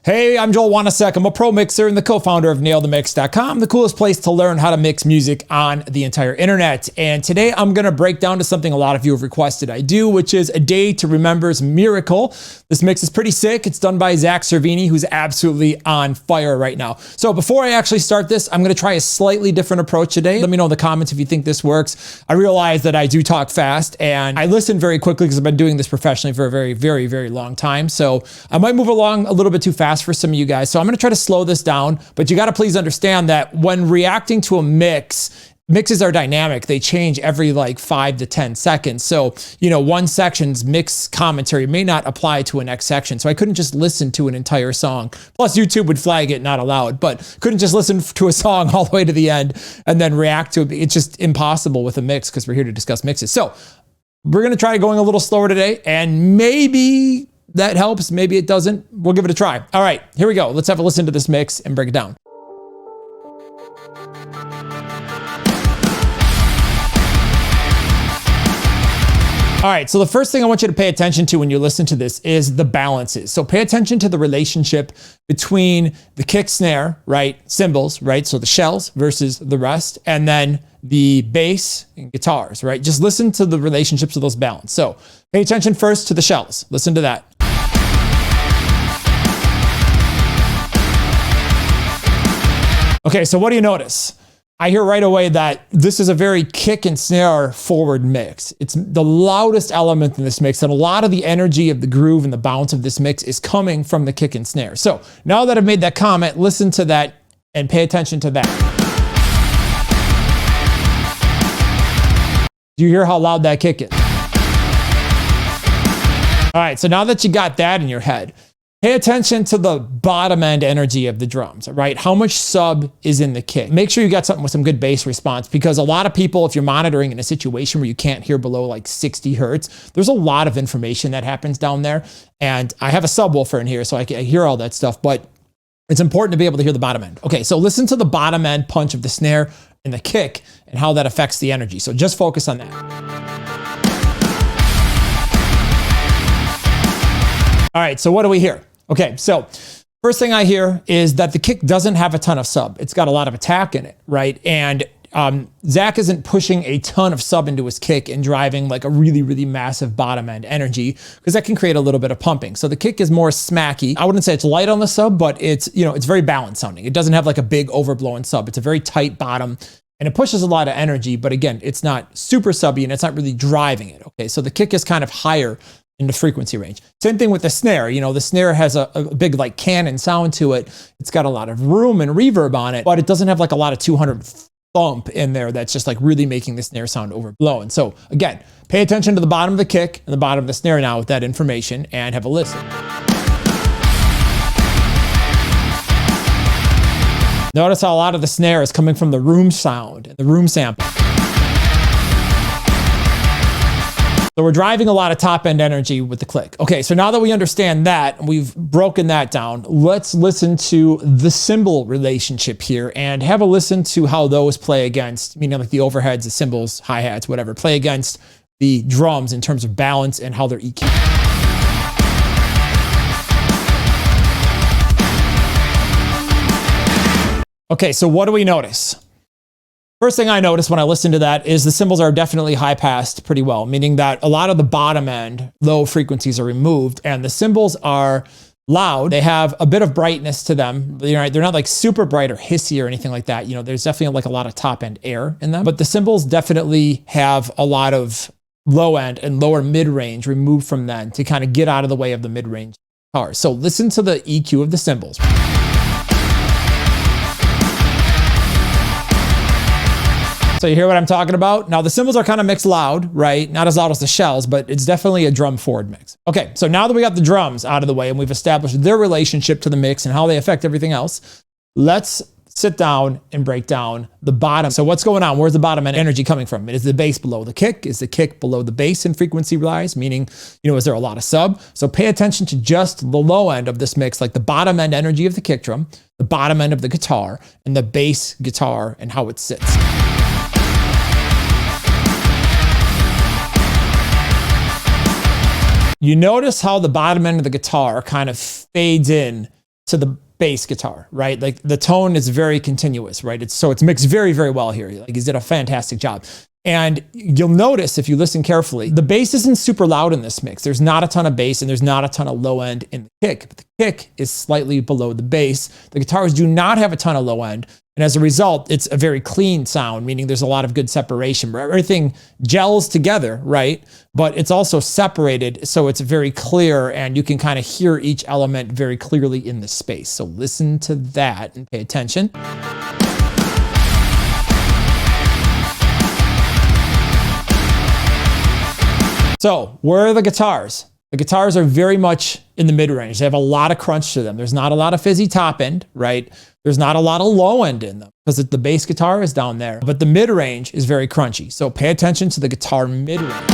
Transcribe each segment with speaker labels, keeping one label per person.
Speaker 1: Hey, I'm Joel Wanasek. I'm a pro mixer and the co-founder of NailTheMix.com, the coolest place to learn how to mix music on the entire internet. And today I'm going to break down to something a lot of you have requested I do, which is A Day to Remember's Miracle. This mix is pretty sick. It's done by Zakk Cervini, who's absolutely on fire right now. So before I actually start this, I'm going to try a slightly different approach today. Let me know in the comments if you think this works. I realize that I do talk fast and I listen very quickly because I've been doing this professionally for a very, very, very long time. So I might move along a little bit too fast for some of you guys. So I'm going to try to slow this down, but you got to please understand that when reacting to a mixes are dynamic. They change every like 5 to 10 seconds. So, one section's mix commentary may not apply to a next section. So I couldn't just listen to an entire song. Plus YouTube would flag it not allowed, but couldn't just listen to a song all the way to the end and then react to it. It's just impossible with a mix because we're here to discuss mixes. So we're going to try going a little slower today, and maybe that helps. Maybe it doesn't. We'll give it a try. All right, here we go. Let's have a listen to this mix and break it down. All right, so the first thing I want you to pay attention to when you listen to this is the balances. So pay attention to the relationship between the kick snare, right, cymbals, right, so the shells versus the rest, and then the bass and guitars, right? Just listen to the relationships of those balance. So pay attention first to the shells. Listen to that. Okay, so what do you notice? I hear right away that this is a very kick and snare forward mix. It's the loudest element in this mix, and a lot of the energy of the groove and the bounce of this mix is coming from the kick and snare. So now that I've made that comment, listen to that and pay attention to that. Do you hear how loud that kick is? All right, so now that you got that in your head, pay attention to the bottom end energy of the drums, right? How much sub is in the kick? Make sure you got something with some good bass response, because a lot of people, if you're monitoring in a situation where you can't hear below like 60 hertz, there's a lot of information that happens down there. And I have a subwoofer in here, so I hear all that stuff, but it's important to be able to hear the bottom end. Okay, so listen to the bottom end punch of the snare and the kick and how that affects the energy. So just focus on that. All right, so what do we hear? Okay, so first thing I hear is that the kick doesn't have a ton of sub. It's got a lot of attack in it, right? And Zakk isn't pushing a ton of sub into his kick and driving like a really, really massive bottom end energy, because that can create a little bit of pumping. So the kick is more smacky. I wouldn't say it's light on the sub, but it's, it's very balanced sounding. It doesn't have like a big overblown sub. It's a very tight bottom and it pushes a lot of energy, but again, it's not super subby and it's not really driving it. Okay, so the kick is kind of higher in the frequency range. Same thing with the snare. The snare has a big like cannon sound to it. It's got a lot of room and reverb on it, but it doesn't have like a lot of 200 thump in there that's just like really making the snare sound overblown. So again, pay attention to the bottom of the kick and the bottom of the snare now with that information and have a listen. Notice how a lot of the snare is coming from the room sound and the room sample. So we're driving a lot of top end energy with the click. Okay, so now that we understand that, we've broken that down, let's listen to the cymbal relationship here and have a listen to how those play against, meaning like the overheads, the cymbals, hi-hats, whatever, play against the drums in terms of balance and how they're EQ. Okay, so what do we notice? First thing I notice when I listen to that is the cymbals are definitely high passed pretty well, meaning that a lot of the bottom end low frequencies are removed and the cymbals are loud. They have a bit of brightness to them. They're not like super bright or hissy or anything like that. There's definitely like a lot of top end air in them, but the cymbals definitely have a lot of low end and lower mid range removed from them to kind of get out of the way of the mid range guitars. So listen to the EQ of the cymbals. So you hear what I'm talking about? Now the cymbals are kind of mixed loud, right? Not as loud as the shells, but it's definitely a drum forward mix. Okay, so now that we got the drums out of the way and we've established their relationship to the mix and how they affect everything else, let's sit down and break down the bottom. So what's going on? Where's the bottom end energy coming from? Is the bass below the kick? Is the kick below the bass in frequency rise? Meaning, is there a lot of sub? So pay attention to just the low end of this mix, like the bottom end energy of the kick drum, the bottom end of the guitar, and the bass guitar and how it sits. You notice how the bottom end of the guitar kind of fades in to to the bass guitar, right? Like the tone is very continuous, right? It's mixed very, very well here. Like he's did a fantastic job. And you'll notice if you listen carefully, the bass isn't super loud in this mix. There's not a ton of bass and there's not a ton of low end in the kick. But the kick is slightly below the bass. The guitars do not have a ton of low end. And as a result, it's a very clean sound, meaning there's a lot of good separation where everything gels together, right? But it's also separated, so it's very clear and you can kind of hear each element very clearly in the space. So listen to that and pay attention. So where are the guitars? The guitars are very much in the mid-range. They have a lot of crunch to them. There's not a lot of fizzy top end, right? There's not a lot of low end in them because the bass guitar is down there, but the mid-range is very crunchy. So pay attention to the guitar mid-range.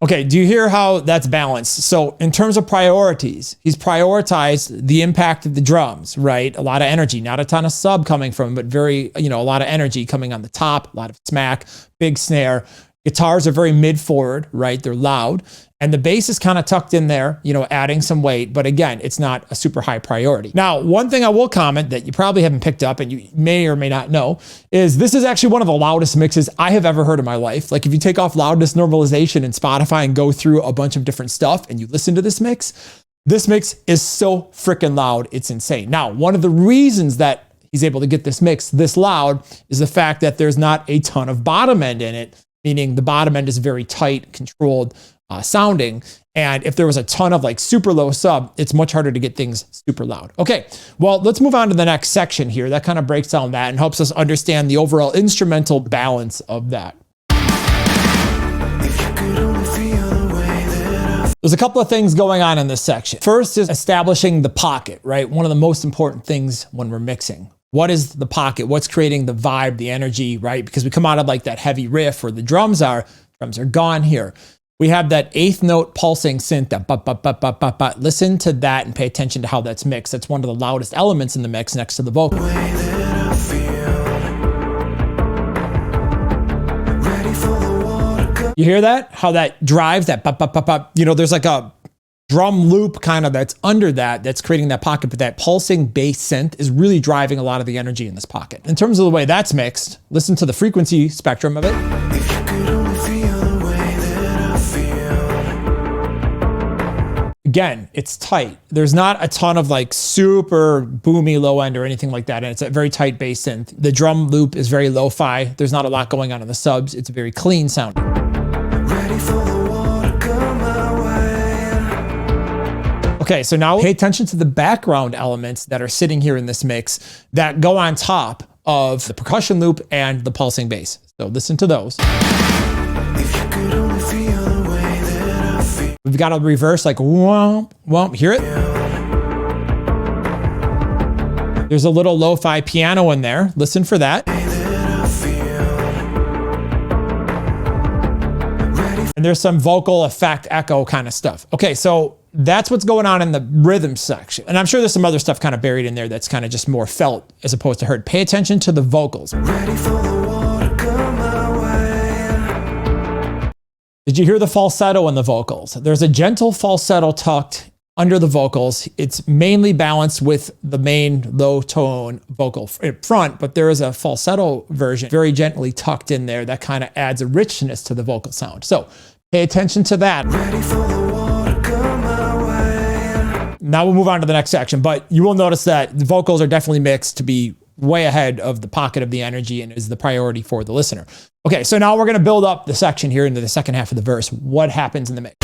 Speaker 1: Okay, do you hear how that's balanced? So in terms of priorities, he's prioritized the impact of the drums, right? A lot of energy, not a ton of sub coming from, but very, a lot of energy coming on the top, a lot of smack, big snare. Guitars are very mid-forward, right? They're loud. And the bass is kind of tucked in there, adding some weight. But again, it's not a super high priority. Now, one thing I will comment that you probably haven't picked up and you may or may not know is this is actually one of the loudest mixes I have ever heard in my life. Like if you take off loudness normalization in Spotify and go through a bunch of different stuff and you listen to this mix is so freaking loud. It's insane. Now, one of the reasons that he's able to get this mix this loud is the fact that there's not a ton of bottom end in it, meaning the bottom end is very tight, controlled sounding. And if there was a ton of like super low sub, it's much harder to get things super loud. Okay, well, let's move on to the next section here. That kind of breaks down that and helps us understand the overall instrumental balance of that. There's a couple of things going on in this section. First is establishing the pocket, right? One of the most important things when we're mixing. What is the pocket? What's creating the vibe, the energy, right? Because we come out of like that heavy riff where the drums are gone here. We have that eighth note pulsing synth, that ba, ba, ba, ba, ba, ba. Listen to that and pay attention to how that's mixed. That's one of the loudest elements in the mix next to the vocal. You hear that? How that drives, that ba, ba, ba, ba. There's like a drum loop kind of that's under that's creating that pocket, but that pulsing bass synth is really driving a lot of the energy in this pocket. In terms of the way that's mixed, listen to the frequency spectrum of it. Again, it's tight. There's not a ton of like super boomy low end or anything like that. And it's a very tight bass synth. The drum loop is very lo-fi. There's not a lot going on in the subs. It's very clean sounding. Okay, so now pay attention to the background elements that are sitting here in this mix that go on top of the percussion loop and the pulsing bass. So listen to those. We've got a reverse like womp, womp. Hear it? There's a little lo-fi piano in there. Listen for that. And there's some vocal effect echo kind of stuff. Okay, so that's what's going on in the rhythm section. And I'm sure there's some other stuff kind of buried in there that's kind of just more felt as opposed to heard. Pay attention to the vocals. Did you hear the falsetto in the vocals? There's a gentle falsetto tucked under the vocals. It's mainly balanced with the main low tone vocal front, but there is a falsetto version very gently tucked in there that kind of adds a richness to the vocal sound. So pay attention to that. Now we'll move on to the next section, but you will notice that the vocals are definitely mixed to be way ahead of the pocket of the energy and is the priority for the listener. Okay, so now we're going to build up the section here into the second half of the verse. What happens in the mix?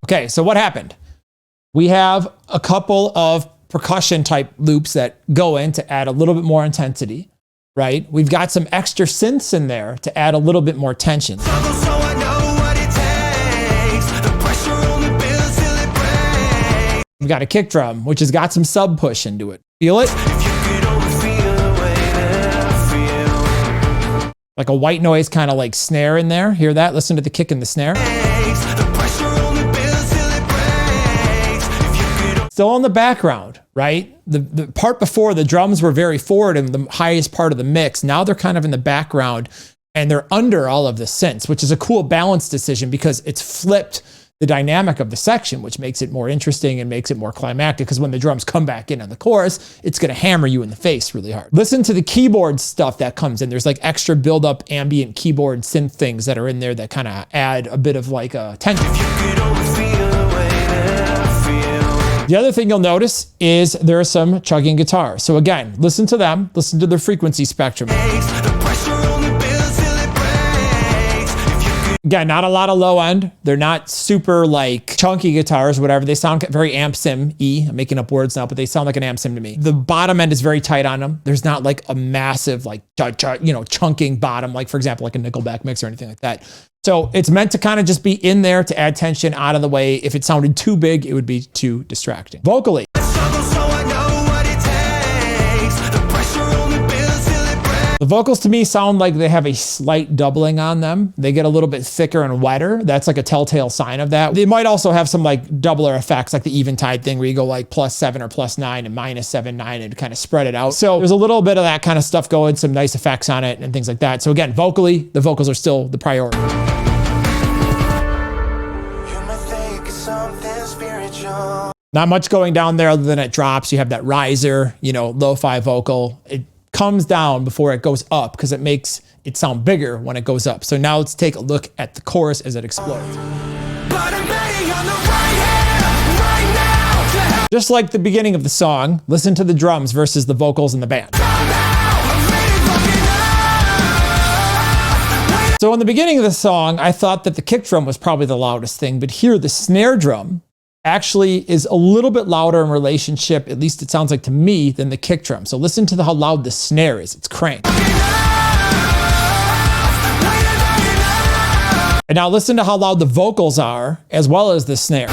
Speaker 1: Okay, so what happened? We have a couple of percussion type loops that go in to add a little bit more intensity, right? We've got some extra synths in there to add a little bit more tension. We've got a kick drum, which has got some sub push into it. Feel it? Like a white noise kind of like snare in there. Hear that? Listen to the kick and the snare. Still in the background, right? The part before, the drums were very forward and the highest part of the mix. Now they're kind of in the background and they're under all of the synths, which is a cool balance decision because it's flipped the dynamic of the section, which makes it more interesting and makes it more climactic, because when the drums come back in on the chorus, it's gonna hammer you in the face really hard. Listen to the keyboard stuff that comes in. There's like extra build-up ambient keyboard synth things that are in there that kind of add a bit of like a tension. The other thing you'll notice is there are some chugging guitars. So again, listen to them, listen to their frequency spectrum. Again, not a lot of low end. They're not super like chunky guitars, whatever. They sound very amp sim-y. I'm making up words now, but they sound like an amp sim to me. The bottom end is very tight on them. There's not like a massive like, chunking bottom, like for example, like a Nickelback mix or anything like that. So it's meant to kind of just be in there to add tension out of the way. If it sounded too big, it would be too distracting. Vocally, the vocals to me sound like they have a slight doubling on them. They get a little bit thicker and wetter. That's like a telltale sign of that. They might also have some like doubler effects, like the eventide thing where you go like +7 or +9 and -7, 9 and kind of spread it out. So there's a little bit of that kind of stuff going, some nice effects on it and things like that. So again, vocally, the vocals are still the priority. Not much going down there other than it drops. You have that riser, lo-fi vocal. It comes down before it goes up because it makes it sound bigger when it goes up. So now let's take a look at the chorus as it explodes. Just like the beginning of the song, listen to the drums versus the vocals and the band. So in the beginning of the song, I thought that the kick drum was probably the loudest thing, but here the snare drum actually is a little bit louder in relationship, at least it sounds like to me, than the kick drum. So listen to how loud the snare is. It's cranked. And now listen to how loud the vocals are, as well as the snare.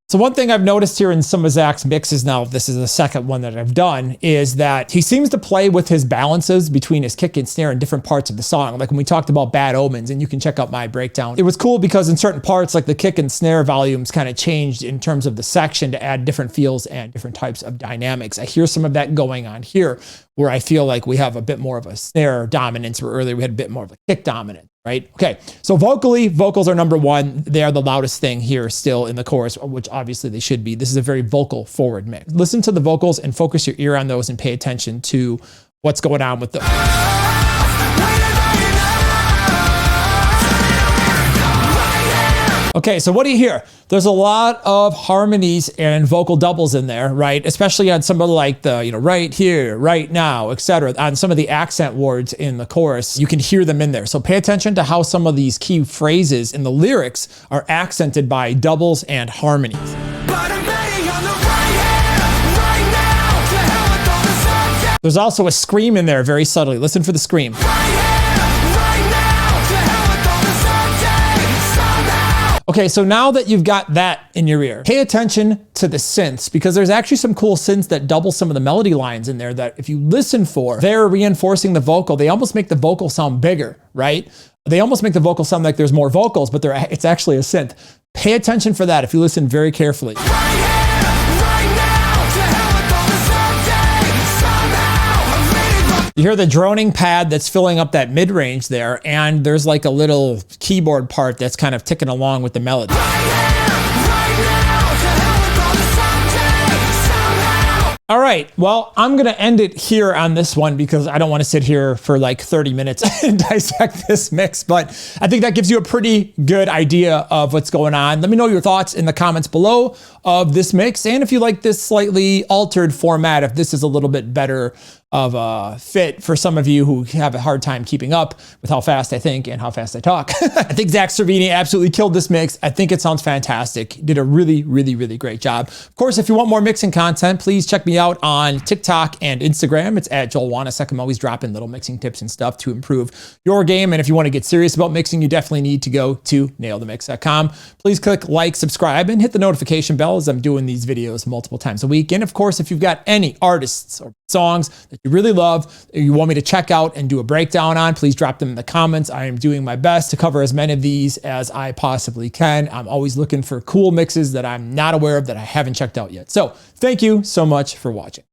Speaker 1: So one thing I've noticed here in some of Zakk's mixes now, this is the second one that I've done, is that he seems to play with his balances between his kick and snare in different parts of the song. Like when we talked about Bad Omens, and you can check out my breakdown. It was cool because in certain parts, like the kick and snare volumes kind of changed in terms of the section to add different feels and different types of dynamics. I hear some of that going on here, where I feel like we have a bit more of a snare dominance, where earlier we had a bit more of a kick dominance. Right? Okay, so vocally, vocals are number one. They are the loudest thing here still in the chorus, which obviously they should be. This is a very vocal forward mix. Listen to the vocals and focus your ear on those and pay attention to what's going on with them. Okay, so what do you hear? There's a lot of harmonies and vocal doubles in there, right? Especially on some of like the, right here, right now, etc. On some of the accent words in the chorus, you can hear them in there. So pay attention to how some of these key phrases in the lyrics are accented by doubles and harmonies. There's also a scream in there very subtly. Listen for the scream. Okay, so now that you've got that in your ear, pay attention to the synths, because there's actually some cool synths that double some of the melody lines in there that if you listen for, they're reinforcing the vocal. They almost make the vocal sound bigger, right? They almost make the vocal sound like there's more vocals, but it's actually a synth. Pay attention for that if you listen very carefully. You hear the droning pad that's filling up that mid-range there, and there's like a little keyboard part that's kind of ticking along with the melody. All right, well, I'm gonna end it here on this one because I don't wanna sit here for like 30 minutes and dissect this mix, but I think that gives you a pretty good idea of what's going on. Let me know your thoughts in the comments below of this mix, and if you like this slightly altered format, if this is a little bit better of a fit for some of you who have a hard time keeping up with how fast I think and how fast I talk. I think Zakk Cervini absolutely killed this mix. I think it sounds fantastic. He did a really, really, really great job. Of course, if you want more mixing content, please check me out on TikTok and Instagram. It's at Joel Wanasek. I'm always dropping little mixing tips and stuff to improve your game. And if you want to get serious about mixing, you definitely need to go to nailthemix.com. Please click like, subscribe, and hit the notification bell as I'm doing these videos multiple times a week. And of course, if you've got any artists or songs that that you really love, or you want me to check out and do a breakdown on, please drop them in the comments. I am doing my best to cover as many of these as I possibly can. I'm always looking for cool mixes that I'm not aware of, that I haven't checked out yet. So thank you so much for watching.